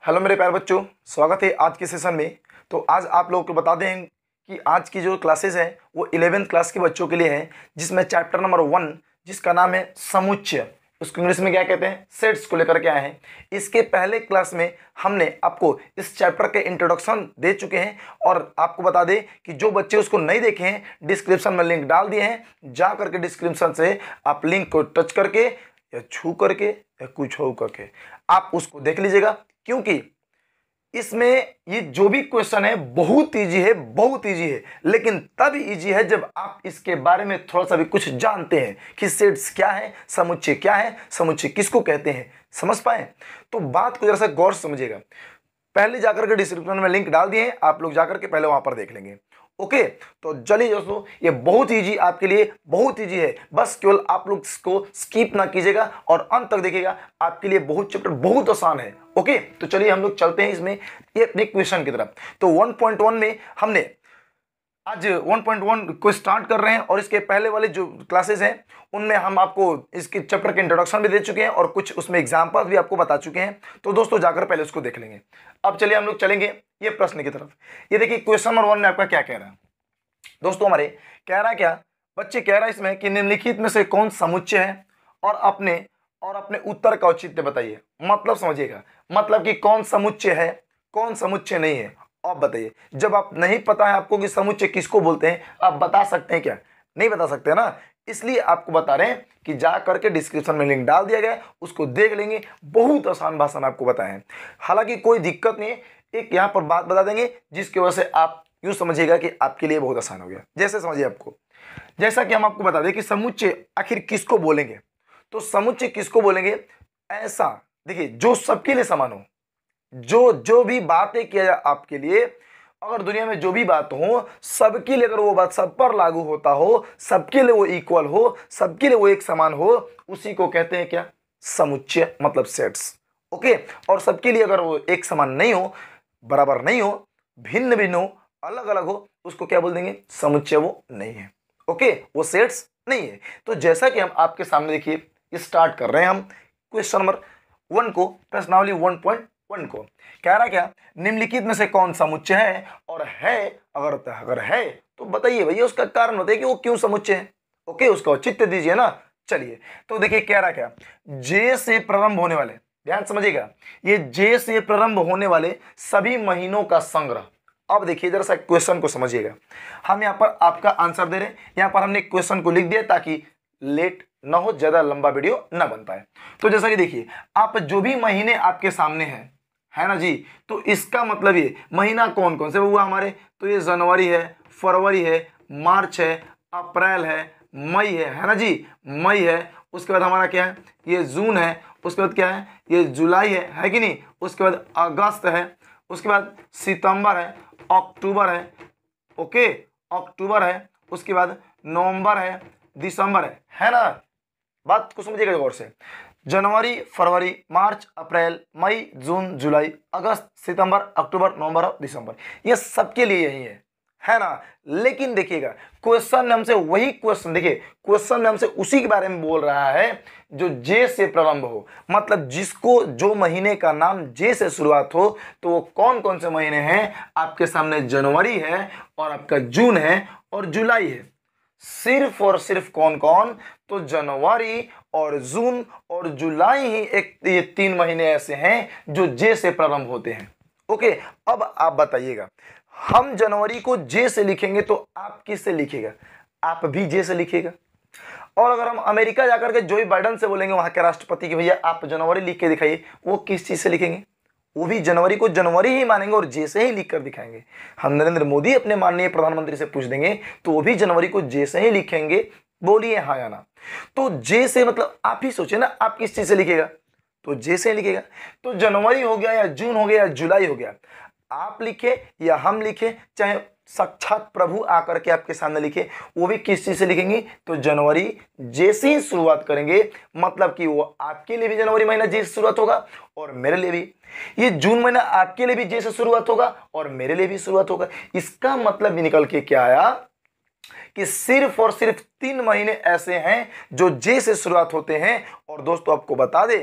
Hello मेरे प्यारे बच्चों, स्वागत है आज के सेशन में। तो आज आप लोगों को बता दें कि आज की जो क्लासेस हैं वो 11th क्लास के बच्चों के लिए हैं, जिसमें चैप्टर नंबर 1 जिसका नाम है समुच्चय, उसको इंग्लिश में क्या कहते हैं, सेट्स को लेकर के आए हैं। इसके पहले क्लास में हमने आपको इस चैप्टर के इंट्रोडक्शन दे चुके हैं और आपको बता दें कि जो बच्चे उसको नहीं देखे हैं डिस्क्रिप्शन में लिंक डाल दिए हैं, जा करके डिस्क्रिप्शन से आप लिंक को टच करके या छू करके या कुछ हो करके आप उसको देख लीजिएगा, क्योंकि इसमें ये जो भी क्वेश्चन है बहुत इजी है, बहुत इजी है, लेकिन तब इजी है जब आप इसके बारे में थोड़ा सा भी कुछ जानते हैं कि सेट्स क्या है, समुच्चय क्या है, समुच्चय किसको कहते हैं, समझ पाए। तो बात को जरा सा गौर से समझिएगा। पहले जाकर के डिस्क्रिप्शन में लिंक डाल दिए हैं, आप लोग जाकर के पहले वहां पर देख लेंगे। ओके, तो चलिए दोस्तों, ये बहुत इजी आपके लिए, बहुत इजी है, बस केवल आप लोग इसको स्किप ना कीजिएगा और अंत तक देखिएगा, आपके लिए बहुत चैप्टर बहुत आसान है। ओके, तो चलिए हम लोग चलते हैं इसमें ये अपने क्वेश्चन की तरफ। तो 1.1 में हमने आज 1.1 को स्टार्ट कर रहे हैं और इसके पहले वाले जो क्लासेस हैं उनमें हम आपको इसके चैप्टर के इंट्रोडक्शन भी दे चुके हैं और कुछ उसमें एग्जाम्पल भी आपको बता चुके हैं। तो दोस्तों जाकर पहले उसको देख लेंगे। अब चलिए हम लोग चलेंगे ये प्रश्न की तरफ। ये देखिए क्वेश्चन नंबर 1 में आपका क्या कह रहा है दोस्तों, हमारे कह रहा है क्या, बच्चे कह रहा है इसमें कि निम्नलिखित में से कौन समुच्चय है और अपने उत्तर का औचित्य बताइए। मतलब समझिएगा, मतलब कि कौन समुच्चय है, कौन समुच्चय नहीं है, आप बताइए। जब आप नहीं पता है आपको कि समुच्चय किसको बोलते हैं, आप बता सकते हैं क्या? नहीं बता सकते ना, इसलिए आपको बता रहे हैं कि जा करके डिस्क्रिप्शन में लिंक डाल दिया गया है, उसको देख लेंगे। बहुत आसान भाषा में आपको बताए हैं, हालांकि कोई दिक्कत नहीं है। एक यहाँ पर बात बता देंगे जिसकी वजह से आप यूँ समझिएगा कि आपके लिए बहुत आसान हो गया। जैसे समझिए आपको, जैसा कि हम आपको बता दें कि समुच्चय आखिर किसको बोलेंगे। तो समुच्चय किसको बोलेंगे, ऐसा देखिए जो सबके लिए समान हो, जो भी बातें किया जाए आपके लिए, अगर दुनिया में जो भी बात हो सबके लिए, अगर वो बात सब पर लागू होता हो, सबके लिए वो इक्वल हो, सबके लिए वो एक समान हो, उसी को कहते हैं क्या, समुच्चय, मतलब सेट्स। ओके, और सबके लिए अगर वो एक समान नहीं हो, बराबर नहीं हो, भिन्न भिन्न हो, अलग अलग हो, उसको क्या बोल देंगे, समुच्चय वो नहीं है। ओके, वो सेट्स नहीं है। तो जैसा कि हम आपके सामने देखिए स्टार्ट कर रहे हैं हम क्वेश्चन नंबर 1 को, प्रश्नावली 1.1 को। कह रहा क्या, निम्नलिखित में से कौन समुच्चय है, और है अगर है तो बताइए भैया, उसका कारण बताइए कि वो क्यों समुच्चय है। ओके, उसका औचित्य दीजिए ना। चलिए, तो देखिए कह रहा क्या, जे से प्रारंभ होने वाले, ध्यान समझिएगा, ये जे से प्रारंभ होने वाले सभी महीनों का संग्रह। अब देखिए जरा सा क्वेश्चन को समझिएगा, हम यहाँ पर आपका आंसर दे रहे हैं, यहाँ पर हमने क्वेश्चन को लिख दिया ताकि लेट ना हो, ज्यादा लंबा वीडियो ना बन पाए। तो जैसा कि देखिए, आप जो भी महीने आपके सामने हैं, है ना जी, तो इसका मतलब ये महीना कौन कौन से हुआ हमारे, तो ये जनवरी है, फरवरी है, मार्च है, अप्रैल है, मई है ना जी, मई है। उसके बाद हमारा क्या है, ये जून है। उसके बाद क्या है, ये जुलाई है कि नहीं। उसके बाद अगस्त है, उसके बाद सितंबर है, अक्टूबर है, ओके, अक्टूबर है, उसके बाद नवंबर है, दिसंबर है ना। बात को समझिएगा गौर से, जनवरी, फरवरी, मार्च, अप्रैल, मई, जून, जुलाई, अगस्त, सितंबर, अक्टूबर, नवंबर और दिसंबर, ये सबके लिए यही है ना। लेकिन देखिएगा क्वेश्चन में हमसे वही क्वेश्चन, देखिए क्वेश्चन में हमसे उसी के बारे में बोल रहा है जो जे से प्रारंभ हो, मतलब जिसको, जो महीने का नाम जे से शुरुआत हो। तो वो कौन कौन से महीने हैं आपके सामने, जनवरी है और आपका जून है और जुलाई है। सिर्फ और सिर्फ कौन कौन, तो जनवरी और जून और जुलाई ही ये 3 महीने ऐसे हैं जो जे से प्रारंभ होते हैं। ओके, अब आप बताइएगा, हम जनवरी को जे से लिखेंगे तो आप किससे लिखेगा, आप भी जे से लिखेगा। और अगर हम अमेरिका जाकर के जो बाइडन से बोलेंगे वहां के राष्ट्रपति की, भैया आप जनवरी लिख के दिखाइए, वो किस चीज से लिखेंगे, वो भी जनवरी को जनवरी ही मानेंगे और जे से ही लिख कर दिखाएंगे। हम नरेंद्र मोदी अपने माननीय प्रधानमंत्री से पूछ देंगे तो वो भी जनवरी को जे से ही लिखेंगे। बोलिए हाँ या ना। तो जे से मतलब आप ही सोचिए ना, आप किस चीज से लिखेगा, तो जे से लिखेगा। तो जनवरी हो गया या जून हो गया या जुलाई हो गया, आप लिखे या हम लिखे, चाहे साक्षात प्रभु आकर के आपके सामने लिखे, वो भी किस चीज से लिखेंगे, तो जनवरी जे से ही शुरुआत करेंगे। मतलब कि वो आपके लिए भी जनवरी महीना जे से शुरुआत होगा और मेरे लिए भी, ये जून महीना आपके लिए भी जे से शुरुआत होगा और मेरे लिए भी शुरुआत होगा। इसका मतलब भी निकल के क्या आया कि सिर्फ और सिर्फ 3 महीने ऐसे हैं जो जे से शुरुआत होते हैं। और दोस्तों आपको बता दे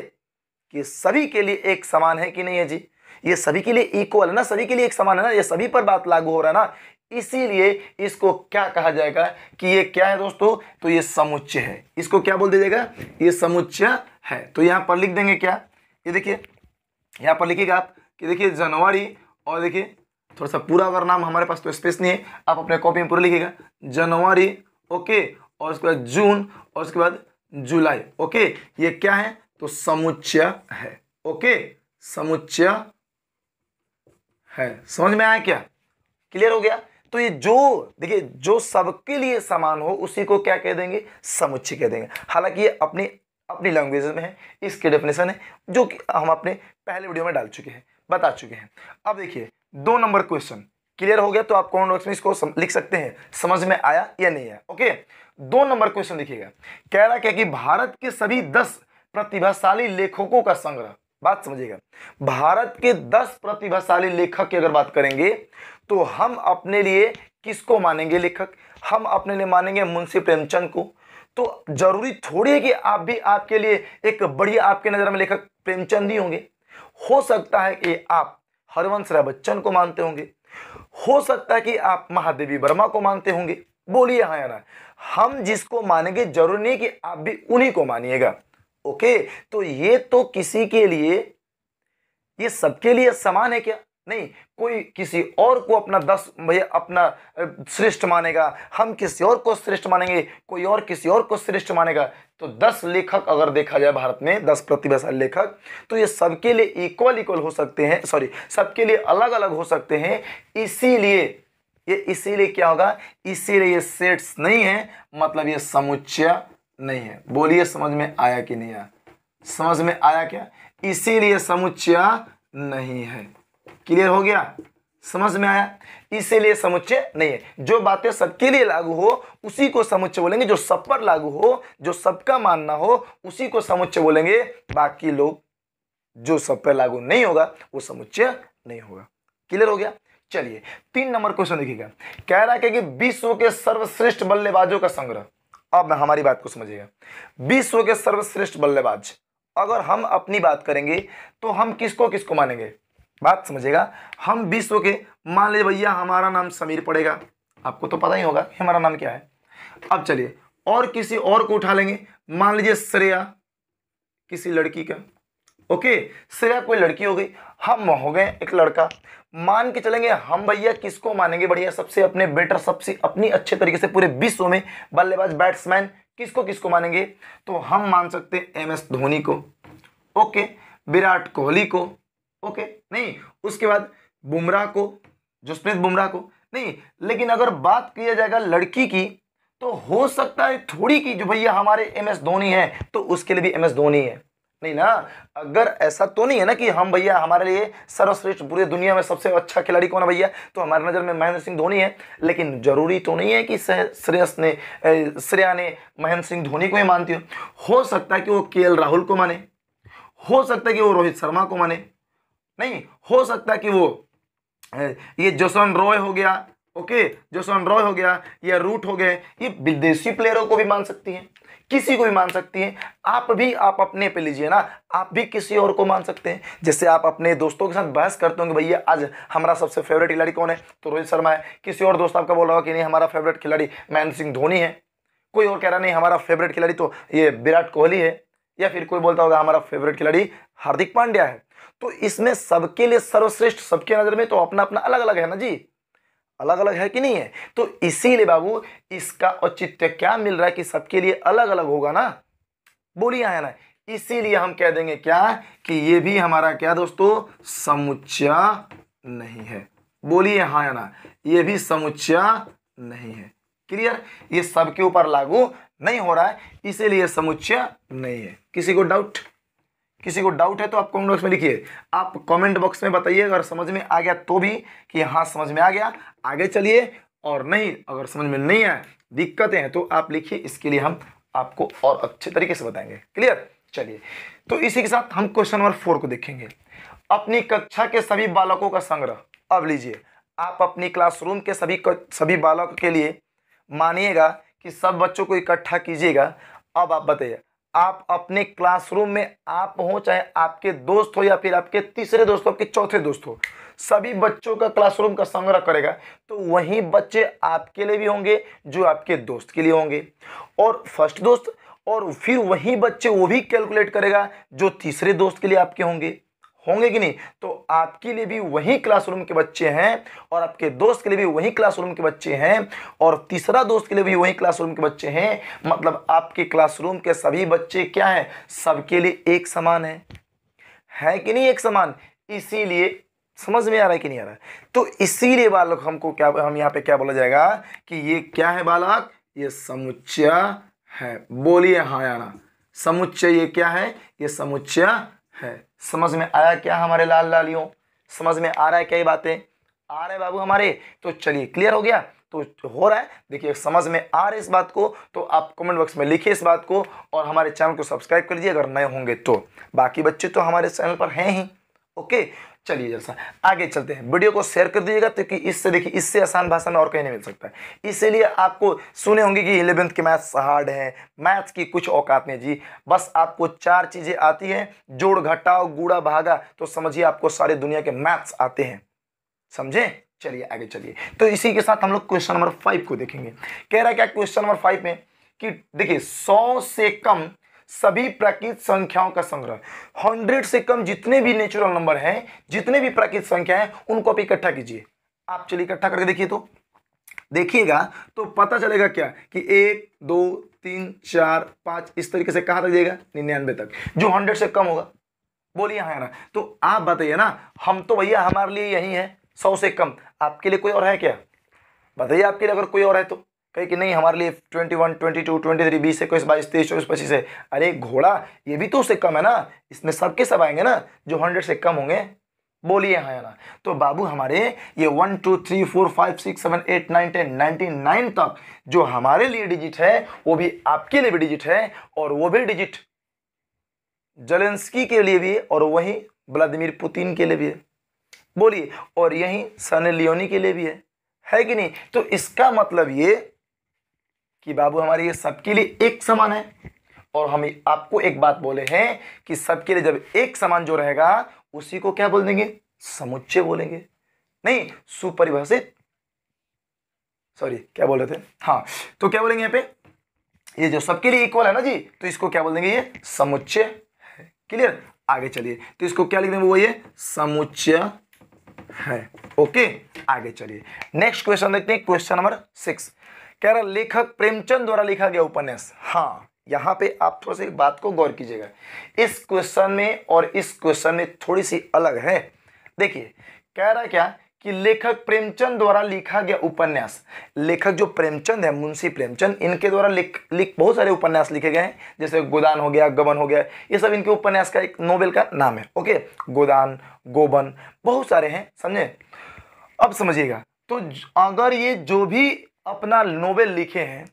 कि सभी के लिए एक समान है कि नहीं है जी, ये सभी के लिए इक्वल है ना, सभी के लिए एक समान है ना, ये सभी पर बात लागू हो रहा है ना, इसीलिए इसको क्या कहा जाएगा कि ये क्या है दोस्तों, तो ये समुच्चय है। इसको क्या बोल दीजिएगा, ये समुच्चय है। तो यहाँ पर लिख देंगे क्या, ये देखिए यहाँ पर लिखिएगा आप कि देखिए जनवरी, और देखिए थोड़ा सा पूरा अगर नाम, हमारे पास तो स्पेस नहीं है, आप अपने कॉपी में पूरा लिखिएगा जनवरी, ओके, और उसके बाद जून, और उसके बाद जुलाई, ओके। ये क्या है, तो समुच्चय है, ओके, समुच्चय है। समझ में आया क्या, क्लियर हो गया। तो ये जो देखिए जो सबके लिए समान हो उसी को क्या कह देंगे, समुच्चय कह देंगे। हालांकि ये अपनी अपनी लैंग्वेज में है, इसकी डेफिनेशन है जो कि हम अपने पहले वीडियो में डाल चुके हैं, बता चुके हैं। अब देखिए 2 नंबर क्वेश्चन क्लियर हो गया, तो आप कमेंट बॉक्स में इसको लिख सकते हैं समझ में आया या नहीं आया, ओके। 2 नंबर क्वेश्चन देखिएगा, कह रहा क्या कि भारत के सभी 10 प्रतिभाशाली लेखकों का संग्रह, बात समझिएगा, भारत के 10 प्रतिभाशाली लेखक की अगर बात करेंगे तो हम अपने लिए किसको मानेंगे लेखक, हम अपने लिए मानेंगे मुंशी प्रेमचंद को। तो जरूरी थोड़ी है कि आप भी, आपके लिए एक बढ़िया आपके नजर में लेखक प्रेमचंद ही होंगे। हो सकता है कि आप हरवंश राय बच्चन को मानते होंगे, हो सकता है कि आप महादेवी वर्मा को मानते होंगे, बोलिए हाँ या ना। हम जिसको मानेंगे जरूरी नहीं कि आप भी उन्हीं को मानिएगा, ओके। तो ये तो किसी के लिए, ये सबके लिए समान है क्या, नहीं, कोई किसी और को अपना 10 भैया अपना श्रेष्ठ मानेगा, हम किसी और को श्रेष्ठ मानेंगे, कोई और किसी और को श्रेष्ठ मानेगा। तो 10 लेखक अगर देखा जाए भारत में, 10 प्रतिभाशाली लेखक, तो ये सबके लिए इक्वल हो सकते हैं, सॉरी सबके लिए अलग अलग हो सकते हैं। इसीलिए क्या होगा, इसीलिए ये सेट्स नहीं है, मतलब ये समुच्चय नहीं है। बोलिए समझ में आया कि नहीं आया, समझ में आया क्या, इसीलिए समुच्चय नहीं है। क्लियर हो गया, समझ में आया, इसीलिए समुच्चय नहीं है। जो बातें सबके लिए लागू हो उसी को समुच्चय बोलेंगे, जो सब पर लागू हो, जो सबका मानना हो उसी को समुच्चय बोलेंगे। बाकी लोग जो सब पर लागू नहीं होगा वो समुच्चय नहीं होगा। क्लियर हो गया। चलिए 3 नंबर क्वेश्चन देखिएगा, कह रहा है कि विश्व के सर्वश्रेष्ठ बल्लेबाजों का संग्रह। अब हमारी बात को समझिएगा, विश्व के सर्वश्रेष्ठ बल्लेबाज, अगर हम अपनी बात करेंगे तो हम किसको किसको मानेंगे, बात समझिएगा। हम विश्व के, मान लीजिए भैया हमारा नाम समीर पड़ेगा, आपको तो पता ही होगा कि हमारा नाम क्या है। अब चलिए और किसी और को उठा लेंगे, मान लीजिए श्रेया, किसी लड़की का, ओके, श्रेया कोई लड़की हो गई, हम हो गए एक लड़का। मान के चलेंगे हम भैया किसको मानेंगे बढ़िया, सबसे अपने बेटर, सबसे अपनी अच्छे तरीके से पूरे विश्व में बल्लेबाज बैट्समैन किसको किसको मानेंगे, तो हम मान सकते हैं MS धोनी को, ओके, विराट कोहली को, ओके, नहीं उसके बाद बुमराह को, जसप्रीत बुमराह को, नहीं। लेकिन अगर बात किया जाएगा लड़की की तो हो सकता है थोड़ी की, जो भैया हमारे MS धोनी है तो उसके लिए भी MS धोनी है, नहीं ना। अगर ऐसा तो नहीं है ना कि हम भैया हमारे लिए सर्वश्रेष्ठ पूरी दुनिया में सबसे अच्छा खिलाड़ी कौन है भैया, तो हमारे नज़र में महेंद्र सिंह धोनी है। लेकिन जरूरी तो नहीं है कि श्रेया ने महेंद्र सिंह धोनी को ही मानती हो सकता है कि वो KL राहुल को माने, हो सकता है कि वो रोहित शर्मा को माने, नहीं हो सकता है कि वो ये जसवंत रॉय हो गया, ओके, जसवंत रॉय हो गया, या रूट हो गए, ये विदेशी प्लेयरों को भी मान सकती हैं, किसी को भी मान सकती हैं। आप अपने पे लीजिए ना, आप भी किसी और को मान सकते हैं। जैसे आप अपने दोस्तों के साथ बहस करते होंगे भैया आज हमारा सबसे फेवरेट खिलाड़ी कौन है, तो रोहित शर्मा है। किसी और दोस्त आपका बोल रहा होगा कि नहीं हमारा फेवरेट खिलाड़ी महेंद्र सिंह धोनी है, कोई और कह रहा नहीं हमारा फेवरेट खिलाड़ी तो ये विराट कोहली है, या फिर कोई बोलता होगा हमारा फेवरेट खिलाड़ी हार्दिक पांड्या है। तो इसमें सबके लिए सर्वश्रेष्ठ सबके नजर में तो अपना अपना अलग अलग है ना जी, अलग अलग है कि नहीं है। तो इसीलिए बाबू इसका औचित्य क्या मिल रहा है कि सबके लिए अलग अलग होगा ना, बोलिए है ना। इसीलिए हम कह देंगे क्या कि ये भी हमारा क्या दोस्तों, समुच्चय नहीं है। बोलिए हाँ या ना, ये भी समुच्चय नहीं है। क्लियर, ये सबके ऊपर लागू नहीं हो रहा है, इसीलिए समुच्चय नहीं है। किसी को डाउट, किसी को डाउट है तो आप कमेंट बॉक्स में लिखिए, आप कमेंट बॉक्स में बताइए अगर समझ में आ गया तो भी कि हाँ समझ में आ गया, आगे चलिए, और नहीं अगर समझ में नहीं आया, दिक्कतें हैं तो आप लिखिए, इसके लिए हम आपको और अच्छे तरीके से बताएंगे। क्लियर, चलिए तो इसी के साथ हम क्वेश्चन नंबर 4 को देखेंगे। अपनी कक्षा के सभी बालकों का संग्रह। अब लीजिए, आप अपनी क्लासरूम के सभी बालकों के लिए मानिएगा कि सब बच्चों को इकट्ठा कीजिएगा। अब आप बताइए आप अपने क्लासरूम में आप हो, चाहे आपके दोस्त हो या फिर आपके तीसरे दोस्त हो, आपके चौथे दोस्त हो, सभी बच्चों का क्लासरूम का संग्रह करेगा तो वही बच्चे आपके लिए भी होंगे जो आपके दोस्त के लिए होंगे, और फर्स्ट दोस्त, और फिर वही बच्चे वो भी कैलकुलेट करेगा जो तीसरे दोस्त के लिए आपके होंगे होंगे कि नहीं। तो आपके लिए भी वही क्लासरूम के बच्चे हैं और आपके दोस्त के लिए भी वही क्लासरूम के बच्चे हैं और तीसरा दोस्त के लिए भी वही क्लासरूम के बच्चे हैं। मतलब आपके क्लासरूम के सभी बच्चे क्या हैं, सबके लिए एक समान है कि नहीं, एक समान। इसीलिए समझ में आ रहा है कि नहीं आ रहा है, तो इसीलिए बालक हमको क्या, हम यहाँ पे क्या बोला जाएगा कि ये क्या है बालक, ये समुच्चय है। बोलिए हाँ या ना, समुच्चय ये क्या है, ये समुच्चय है। समझ में आया क्या हमारे लाल लालियों, समझ में आ रहा है क्या, ये बातें आ रहे बाबू हमारे। तो चलिए क्लियर हो गया, तो हो रहा है, देखिए समझ में आ रही इस बात को तो आप कमेंट बॉक्स में लिखिए इस बात को, और हमारे चैनल को सब्सक्राइब कर लीजिए अगर नए होंगे तो। बाकी बच्चे तो हमारे चैनल पर हैं ही। ओके चलिए जैसा आगे चलते हैं, वीडियो को शेयर कर दीजिएगा क्योंकि इससे देखिए इससे आसान भाषा में और कहीं नहीं मिल सकता है। इसीलिए आपको सुने होंगे कि 11th के मैथ्स हार्ड है, मैथ्स की कुछ औकात नहीं जी, बस आपको 4 चीजें आती हैं, जोड़ घटाओ गुणा भागा, तो समझिए आपको सारी दुनिया के मैथ्स आते हैं, समझे। चलिए आगे चलिए, तो इसी के साथ हम लोग क्वेश्चन नंबर 5 को देखेंगे। कह रहा है क्या क्वेश्चन नंबर 5 में कि देखिए 100 से कम सभी प्राकृत संख्याओं का संग्रह, 100 से कम जितने भी नेचुरल नंबर हैं, जितने भी प्राकृत संख्या हैं, उनको आप इकट्ठा कीजिए। आप चलिए इकट्ठा करके देखिए, तो देखिएगा तो पता चलेगा क्या कि 1 2 3 4 5 इस तरीके से कहाँ तक जाएगा, 99 तक, जो 100 से कम होगा। बोलिए हाँ ना, तो आप बताइए ना, हम तो भैया हमारे लिए यही है 100 से कम, आपके लिए कोई और है क्या, बताइए आपके लिए अगर कोई और है तो। कहे कि नहीं हमारे लिए 21 22 23 20 21 22 23 24 25 है। अरे घोड़ा, ये भी तो उससे कम है ना, इसमें सबके सब आएंगे ना जो 100 से कम होंगे। बोलिए हाँ या ना, तो बाबू हमारे ये 1 2 3 4 5 6 7 8 9 10 99 तक जो हमारे लिए डिजिट है वो भी आपके लिए भी डिजिट है, और वो भी डिजिट जेलेंस्की के लिए भी और वही व्लादिमीर पुतिन के लिए भी है। बोलिए, और यही सनी लियोनी के लिए भी है कि नहीं। तो इसका मतलब ये कि बाबू हमारे ये सबके लिए एक समान है, और हम आपको एक बात बोले हैं कि सबके लिए जब एक समान जो रहेगा उसी को क्या बोल देंगे, समुच्चय बोलेंगे, नहीं सुपरिभाषित, सॉरी क्या बोल रहे थे, हाँ तो क्या बोलेंगे यहाँ पे, ये जो सबके लिए इक्वल है ना जी, तो इसको क्या बोल देंगे, ये समुच्चय है। क्लियर, आगे चलिए, तो इसको क्या लिख देंगे, वो ये समुच्चय है। ओके आगे चलिए, नेक्स्ट क्वेश्चन देखते हैं, क्वेश्चन नंबर 6। कह रहा लेखक प्रेमचंद द्वारा लिखा गया उपन्यास। हाँ यहाँ पे आप थोड़ा सी बात को गौर कीजिएगा, इस क्वेश्चन में और इस क्वेश्चन में थोड़ी सी अलग है। देखिए कह रहा क्या कि लेखक प्रेमचंद द्वारा लिखा गया उपन्यास। लेखक जो प्रेमचंद है, मुंशी प्रेमचंद, इनके द्वारा लिख बहुत सारे उपन्यास लिखे गए हैं, जैसे गोदान हो गया, गबन हो गया, ये सब इनके उपन्यास का एक नोवेल का नाम है। ओके, गोदान गोबन बहुत सारे हैं, समझे। अब समझिएगा, तो अगर ये जो भी अपना नोवेल लिखे हैं,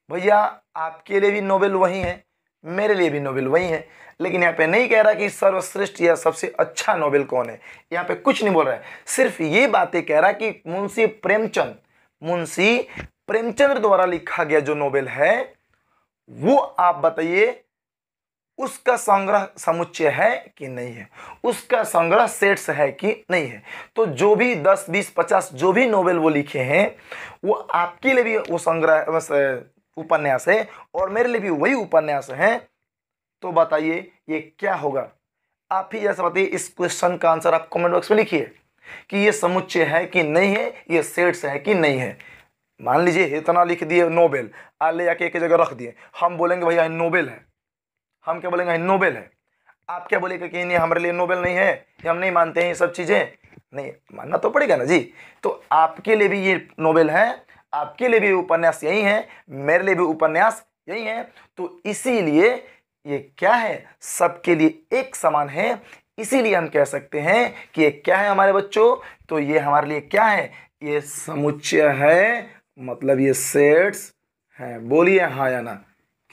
भैया आपके लिए भी नोवेल वही है, मेरे लिए भी नोवेल वही है, लेकिन यहाँ पे नहीं कह रहा कि सर्वश्रेष्ठ या सबसे अच्छा नोवेल कौन है, यहाँ पे कुछ नहीं बोल रहा है, सिर्फ ये बातें कह रहा कि मुंशी प्रेमचंद द्वारा लिखा गया जो नोवेल है वो आप बताइए उसका संग्रह समुच्चय है कि नहीं है, उसका संग्रह सेट्स है कि नहीं है। तो जो भी 10 20 50 जो भी नोवेल वो लिखे हैं वो आपके लिए भी वो संग्रह उपन्यास है और मेरे लिए भी वही उपन्यास है। तो बताइए ये क्या होगा, आप ही जैसा बताइए। इस क्वेश्चन का आंसर आप कमेंट बॉक्स में लिखिए कि ये समुच्चय है कि नहीं है, ये सेट्स है कि नहीं है। मान लीजिए इतना लिख दिए नोबेल, ले जाके एक जगह रख दिए, हम बोलेंगे भैया नोबेल है, हम क्या बोलेंगे नोबेल है। आप क्या बोलेंगे कि नहीं हमारे लिए नोबेल नहीं है, कि हम नहीं मानते हैं ये सब चीज़ें, नहीं मानना तो पड़ेगा ना जी। तो आपके लिए भी ये नोबेल है, आपके लिए भी उपन्यास यही है, मेरे लिए भी उपन्यास यही है। तो इसीलिए ये क्या है, सबके लिए एक समान है। इसीलिए हम कह सकते हैं कि ये क्या है हमारे बच्चों, तो ये हमारे लिए क्या है, ये समुच्चय है, मतलब ये सेट्स है। बोलिए हाँ या ना,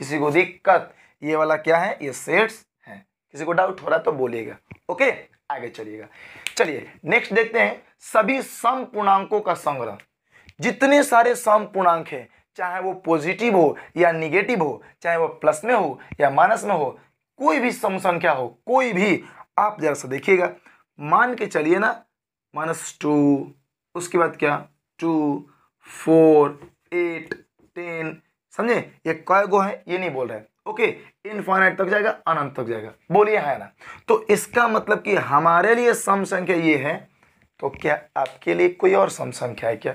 किसी को दिक्कत, ये वाला क्या है, ये सेट्स है। किसी को डाउट हो रहा है तो बोलिएगा। ओके आगे चलिएगा। चलिए नेक्स्ट देखते हैं, सभी सम पूर्णांकों का संग्रह। जितने सारे सम पूर्णांक हैं, चाहे वो पॉजिटिव हो या निगेटिव हो, चाहे वो प्लस में हो या माइनस में हो, कोई भी सम संख्या हो, कोई भी, आप जरा सा देखिएगा, मान के चलिए ना -2, उसके बाद क्या 2, 4, 8, 10, समझे, ये कय गो है ये नहीं बोल रहे, ओके, इनफाइनाइट तक जाएगा, अनंत तक जाएगा, बोलिए है ना। तो इसका मतलब कि हमारे लिए सम संख्या ये है, तो क्या आपके लिए कोई और सम संख्या है क्या?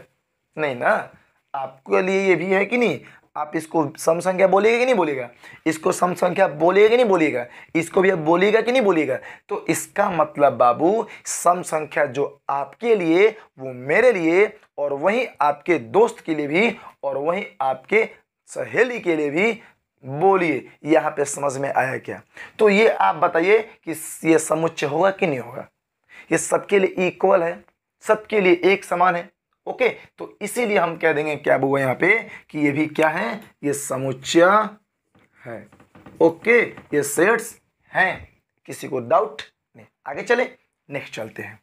नहीं ना, आपके लिए ये भी है कि नहीं? आप इसको सम संख्या बोलिएगा कि नहीं बोलिएगा? इसको सम संख्या बोलिएगा कि नहीं बोलिएगा? इसको भी आप बोलिएगा कि नहीं बोलिएगा? तो इसका मतलब बाबू, सम संख्या जो आपके लिए वो मेरे लिए, और वहीं आपके दोस्त के लिए भी, और वहीं आपके सहेली के लिए भी। बोलिए, यहाँ पे समझ में आया क्या? तो ये आप बताइए कि ये समुच्चय होगा कि नहीं होगा? ये सबके लिए इक्वल है, सबके लिए एक समान है, ओके। तो इसीलिए हम कह देंगे क्या बुआ यहाँ पे कि ये भी क्या है, ये समुच्चय है, ओके, ये सेट्स हैं, किसी को डाउट नहीं। आगे चले, नेक्स्ट चलते हैं।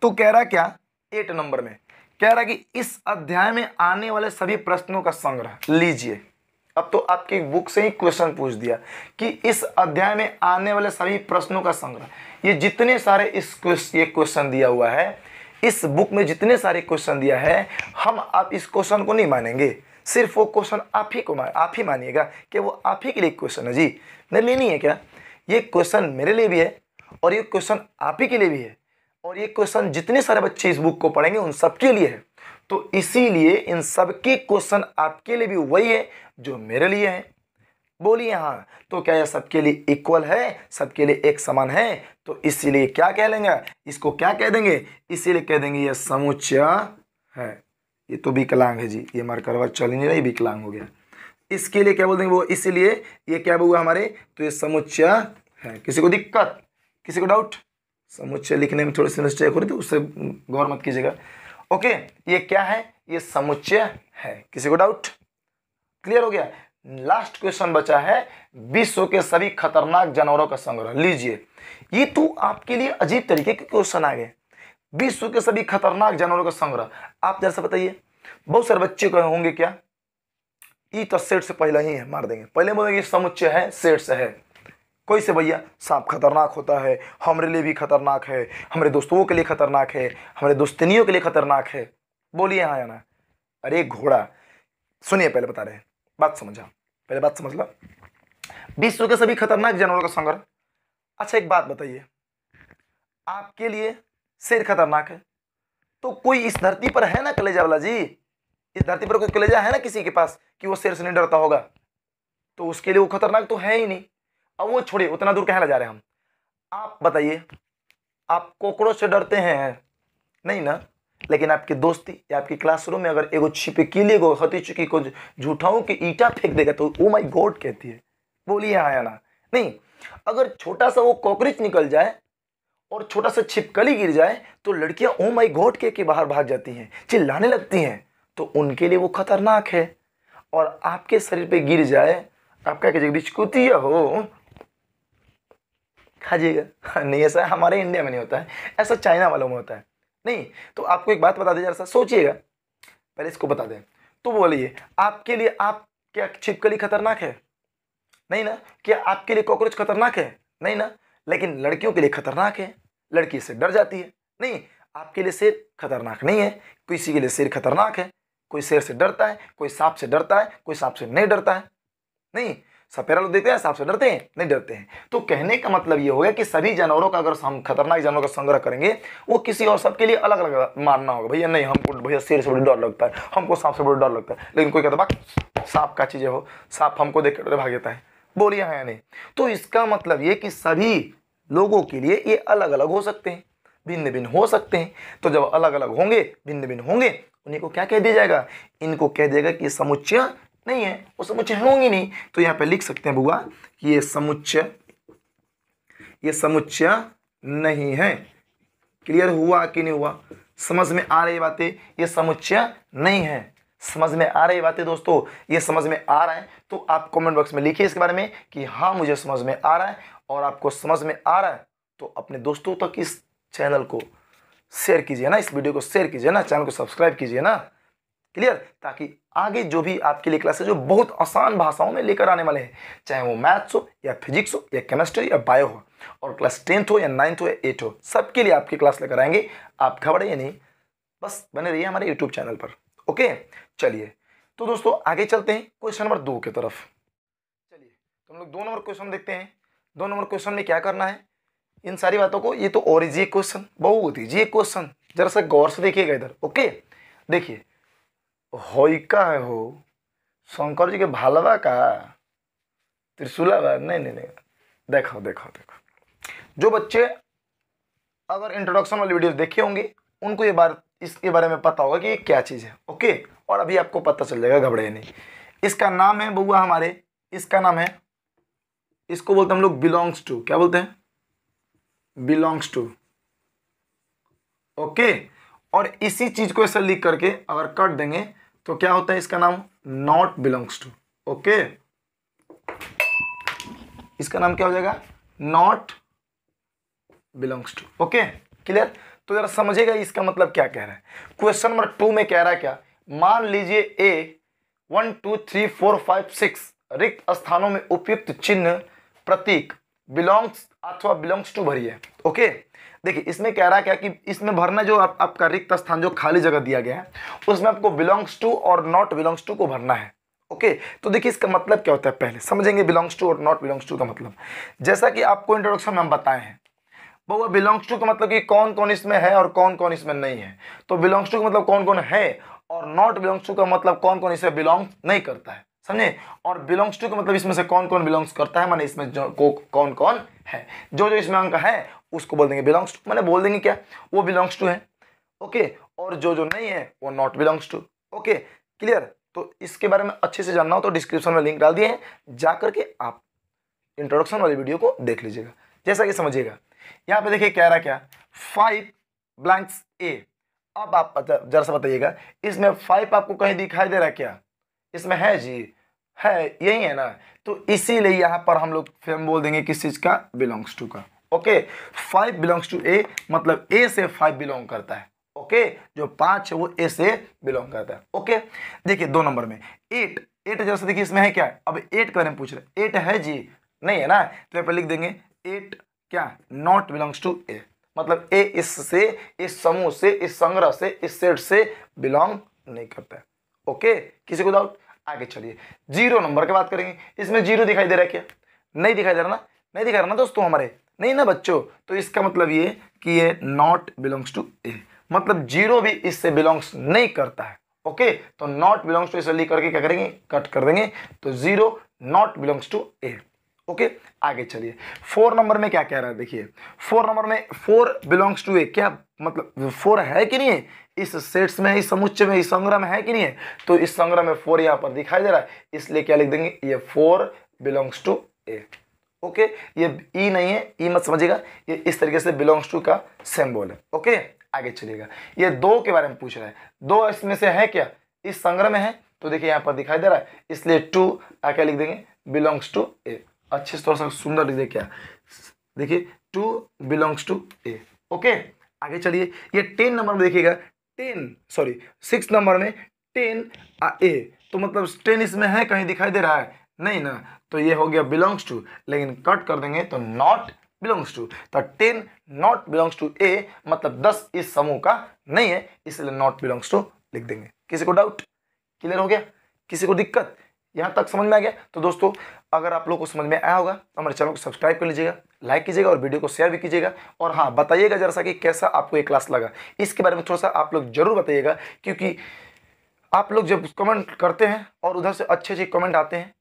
तो कह रहा क्या 8 नंबर में, कह रहा कि इस अध्याय में आने वाले सभी प्रश्नों का संग्रह लीजिए। अब तो आपकी बुक से ही क्वेश्चन पूछ दिया कि इस अध्याय में आने वाले सभी प्रश्नों का संग्रह, ये जितने सारे ये क्वेश्चन दिया हुआ है, इस बुक में जितने सारे क्वेश्चन दिया है, हम आप इस क्वेश्चन को नहीं मानेंगे, सिर्फ वो क्वेश्चन आप ही मानिएगा कि वो आप ही के लिए क्वेश्चन है जी, मेरे लिए नहीं है क्या? ये क्वेश्चन मेरे लिए भी है और ये क्वेश्चन आप ही के लिए भी है, और ये क्वेश्चन जितने सारे बच्चे इस बुक को पढ़ेंगे उन सबके लिए है। तो इसीलिए इन सबके क्वेश्चन आपके लिए भी वही है जो मेरे लिए है। बोलिए हाँ। तो क्या यह सबके लिए इक्वल है, सबके लिए एक समान है? तो इसीलिए क्या कह लेंगे, इसको क्या कह देंगे? इसीलिए कह देंगे यह समुच्चय है। ये तो विकलांग है जी, ये मार्कर चल नहीं रही, विकलांग हो गया। इसके लिए क्या बोल देंगे वो, इसीलिए ये क्या हुआ हमारे, तो ये समुच्चय है। किसी को दिक्कत, किसी को डाउट? समुच्चय लिखने में थोड़ी सी मिस्टेक हो रही थी, उससे गौर मत कीजिएगा, ओके। ये क्या है, ये समुच्चय है। किसी को डाउट? क्लियर हो गया। लास्ट क्वेश्चन बचा है, विश्व के सभी खतरनाक जानवरों का संग्रह लीजिए। ये तो आपके लिए अजीब तरीके के क्वेश्चन आ गए, विश्व के सभी खतरनाक जानवरों का संग्रह। आप जैसा बताइए, बहुत सारे बच्चे को होंगे क्या, ये तो सेट से पहले ही है, मार देंगे, पहले बोलेंगे समुच्चय है, सेट से है। कोई से भैया सांप खतरनाक होता है, हमारे लिए भी खतरनाक है, हमारे दोस्तों के लिए खतरनाक है, हमारे दोस्तनियों के लिए खतरनाक है। बोलिए हाँ या ना? अरे घोड़ा, सुनिए पहले बता रहे हैं, बात समझा, पहले बात समझ लो। विश्व के सभी खतरनाक जानवरों का संग्रह। अच्छा एक बात बताइए, आपके लिए शेर खतरनाक है, तो कोई इस धरती पर है ना कलेजा वाला जी, इस धरती पर कोई कलेजा है ना किसी के पास कि वो शेर से नहीं डरता होगा? तो उसके लिए वो खतरनाक तो है ही नहीं। अब वो छोड़िए, उतना दूर कहाँ ले जा रहे हैं हम। आप बताइए, आप कॉकरोच से डरते हैं? नहीं ना। लेकिन आपकी दोस्ती या आपकी क्लासरूम में अगर एगो छिपकली को, हती चुकी को झूठाओं की ईटा फेंक देगा तो ओ माय गॉड कहती है। बोलिए हाँ या ना? नहीं। अगर छोटा सा वो कॉकरोच निकल जाए और छोटा सा छिपकली गिर जाए तो लड़कियां ओ माय गॉड कह के बाहर भाग जाती हैं, चिल्लाने लगती हैं, तो उनके लिए वो खतरनाक है। और आपके शरीर पे गिर जाए, आप क्या कीजिएगा, बिचकुतिया हो खाजिएगा? नहीं, ऐसा हमारे इंडिया में नहीं होता है, ऐसा चाइना वालों में होता है। नहीं, तो आपको एक बात बता दें, जरा सा सोचिएगा, पहले इसको बता दें। तो बोलिए, आपके लिए आप क्या छिपकली खतरनाक है? नहीं ना। क्या आपके लिए कॉकरोच खतरनाक है? नहीं ना। लेकिन लड़कियों के लिए खतरनाक है, लड़की से डर जाती है। नहीं, आपके लिए शेर खतरनाक नहीं है, किसी के लिए शेर खतरनाक है। कोई शेर से डरता है, कोई सांप से डरता है, कोई सांप से नहीं डरता है। नहीं, सपेरा लोग देखते हैं, सांप से डरते हैं? नहीं डरते हैं। तो कहने का मतलब ये हो गया कि सभी जानवरों का अगर हम खतरनाक जानवरों का संग्रह करेंगे, वो किसी और सबके लिए अलग अलग मानना होगा। भैया नहीं, हमको भैया शेर से बड़ा डर लगता है, हमको सांप से बड़ा डर लगता है। लेकिन कोई कहता है सांप का चीज़ें हो, सांप हमको देख कर भाग जाता है। बोलिए हाँ या नहीं? तो इसका मतलब ये कि सभी लोगों के लिए ये अलग अलग हो सकते हैं, भिन्न भिन्न हो सकते हैं। तो जब अलग अलग होंगे, भिन्न भिन्न होंगे, उन्हीं को क्या कह दिया जाएगा? इनको कह दिया जाएगा कि समुच्चय नहीं है, वो समुच्चय होंगी नहीं। तो यहाँ पे लिख सकते हैं बुआ कि ये समुच्चय नहीं है। क्लियर हुआ कि नहीं हुआ? समझ में आ रही बातें? ये समुच्चय नहीं है। समझ में आ रही बातें दोस्तों? ये समझ में आ रहा है तो आप कमेंट बॉक्स में लिखिए इसके बारे में कि हाँ मुझे समझ में आ रहा है। और आपको समझ में आ रहा है तो अपने दोस्तों तक इस चैनल को शेयर कीजिए ना, इस वीडियो को शेयर कीजिए ना, चैनल को सब्सक्राइब कीजिए ना। क्लियर, ताकि आगे जो भी आपके लिए क्लासेस जो बहुत आसान भाषाओं में लेकर आने वाले हैं, चाहे वो मैथ्स हो या फिजिक्स हो या केमिस्ट्री या बायो हो, और क्लास 10th हो या 9th हो या 8th हो, सबके लिए आपकी क्लास लेकर आएंगे। आप घबराइए नहीं, बस बने रहिए हमारे यूट्यूब चैनल पर। ओके, चलिए तो दोस्तों आगे चलते हैं क्वेश्चन नंबर 2 की तरफ। चलिए तो हम लोग 2 नंबर क्वेश्चन देखते हैं। 2 नंबर क्वेश्चन में क्या करना है, इन सारी बातों को, ये तो और इजी क्वेश्चन, बहुत इजी क्वेश्चन, जरा सा गौर से देखिएगा इधर। ओके, देखिए, होइका है हो शंकर जी के भालवा का त्रिशूला बा, नहीं नहीं नहीं, देखो देखो देखो, जो बच्चे अगर इंट्रोडक्शन वाली वीडियो देखे होंगे उनको ये बार इसके बारे में पता होगा कि ये क्या चीज़ है। ओके, और अभी आपको पता चल जाएगा, घबराइए नहीं। इसका नाम है बउआ हमारे, इसका नाम है, इसको बोलते हैं हम लोग बिलोंग्स टू, क्या बोलते हैं, बिलोंग्स टू। ओके, और इसी चीज को ऐसे लिख करके अगर कट देंगे तो क्या होता है, इसका नाम नॉट बिलोंग्स टू। ओके, इसका नाम क्या हो जाएगा, not belongs to. Okay, clear. तो जरा समझेगा इसका मतलब क्या कह रहा है। क्वेश्चन नंबर 2 में कह रहा है क्या, मान लीजिए ए 1 2 3 4 5 6 रिक्त स्थानों में उपयुक्त चिन्ह प्रतीक बिलोंग्स अथवा बिलोंग्स टू भरिए। ओके, देखिए इसमें कह रहा है क्या कि इसमें भरना जो आपका रिक्त स्थान जो खाली जगह दिया गया है उसमें आपको बिलोंग्स टू और नॉट बिलोंग्स टू को भरना है। ओके, तो देखिए इसका मतलब क्या होता है, पहले समझेंगे बिलोंग्स टू और नॉट बिलोंग्स टू का मतलब। जैसा कि आपको इंट्रोडक्शन में हम बताए हैं, वो बिलोंग्स टू का मतलब कि कौन कौन इसमें है और कौन कौन इसमें नहीं है। तो बिलोंग्स टू का मतलब कौन कौन है, और नॉट बिलोंग्स टू का मतलब कौन कौन इसे बिलोंग नहीं करता है, समझे। और बिलोंग्स टू का मतलब इसमें से कौन कौन बिलोंग्स करता है, माने इसमें जो कौन कौन है, जो जो इसमें अंक है उसको बोल देंगे बिलोंग्स टू, माने बोल देंगे क्या, वो बिलोंग्स टू है। ओके, और जो जो नहीं है वो not belongs to. Okay, clear. तो इसके बारे में अच्छे से जानना हो तो डिस्क्रिप्शन में लिंक डाल दिए हैं, जा करके आप इंट्रोडक्शन वाली वीडियो को देख लीजिएगा। जैसा कि समझिएगा, यहाँ पे देखिए कह रहा क्या, 5 ब्लैंक्स ए। अब आप जरा सा बताइएगा, इसमें 5 आपको कहीं दिखाई दे रहा है क्या, इसमें है जी, है, यही है ना। तो इसीलिए यहाँ पर हम लोग फिर हम बोल देंगे किस चीज का, बिलोंग्स टू का। ओके, 5 बिलोंग्स टू ए, मतलब ए से 5 बिलोंग करता है। ओके, जो 5 है वो ए से बिलोंग करता है। ओके, देखिए 2 नंबर में 8 जैसे देखिए इसमें है क्या, अब 8 के बारे में पूछ रहे, 8 है जी, नहीं है ना, तो यहाँ पर लिख देंगे 8 क्या, नॉट बिलोंग्स टू ए, मतलब ए इससे, इस समूह से, इस संग्रह से, इस सेट से बिलोंग नहीं करता है। ओके, किसी को डाउट, आगे चलिए 0 नंबर की बात करेंगे। इसमें 0 दिखाई दे रहा है क्या, नहीं दिखाई दे रहा ना, नहीं दिखा रहा ना दोस्तों हमारे, नहीं ना बच्चों। तो इसका मतलब ये कि ये नॉट बिलोंग्स टू ए, मतलब 0 भी इससे बिलोंग्स नहीं करता है। ओके, तो नॉट बिलोंग्स टू इसे लिख करके क्या करेंगे, कट कर देंगे, तो 0 not belongs to A. Okay, आगे चलिए 4 नंबर में क्या कह रहा है, देखिए 4 नंबर में 4 बिलोंग्स टू ए, क्या मतलब 4 है कि नहीं है, इस सेट्स में, इस समुच्चय में, इस संग्रह में है कि नहीं है। तो इस संग्रह में 4 यहाँ पर दिखाई दे रहा है, इसलिए क्या लिख देंगे, ये 4 बिलोंग्स टू ए। ओके, ये ई नहीं है, ई मत समझिएगा, ये इस तरीके से बिलोंग्स टू का सिंबल है। ओके, आगे चलिएगा, ये 2 के बारे में पूछ रहा है, 2 इसमें से है क्या, इस संग्रह में है, तो देखिए यहाँ पर दिखाई दे रहा है, इसलिए 2 क्या लिख देंगे, बिलोंग्स टू ए। अच्छे से थोड़ा सा सुंदर लिख दे क्या, देखिए 2 बिलोंग्स टू ए। ओके, आगे चलिए, ये 10 नंबर में देखिएगा, 6 नंबर में 10 ए, तो मतलब 10 इसमें है, कहीं दिखाई दे रहा है, नहीं ना, तो ये हो गया बिलोंग्स टू, लेकिन कट कर देंगे तो नॉट बिलोंग्स टू। तो 10 नॉट बिलोंग्स टू ए, मतलब 10 इस समूह का नहीं है, इसलिए नॉट बिलोंग्स टू लिख देंगे। किसी को डाउट, क्लियर हो गया, किसी को दिक्कत, यहाँ तक समझ में आ गया। तो दोस्तों अगर आप लोग को समझ में आया होगा तो हमारे चैनल को सब्सक्राइब कर लीजिएगा, लाइक कीजिएगा और वीडियो को शेयर भी कीजिएगा। और हाँ, बताइएगा जरा सा कि कैसा आपको ये क्लास लगा, इसके बारे में थोड़ा सा आप लोग जरूर बताइएगा, क्योंकि आप लोग जब कमेंट करते हैं और उधर से अच्छे अच्छे कमेंट आते हैं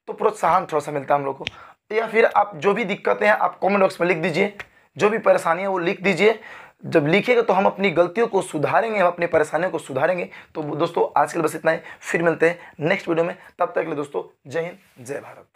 तो प्रोत्साहन थोड़ा सा मिलता है हम लोग को। या फिर आप जो भी दिक्कतें हैं आप कमेंट बॉक्स में लिख दीजिए, जो भी परेशानी है वो लिख दीजिए। जब लिखिएगा तो हम अपनी गलतियों को सुधारेंगे, हम अपनी परेशानियों को सुधारेंगे। तो दोस्तों आज के लिए बस इतना ही, फिर मिलते हैं नेक्स्ट वीडियो में, तब तक के लिए दोस्तों जय हिंद, जय भारत।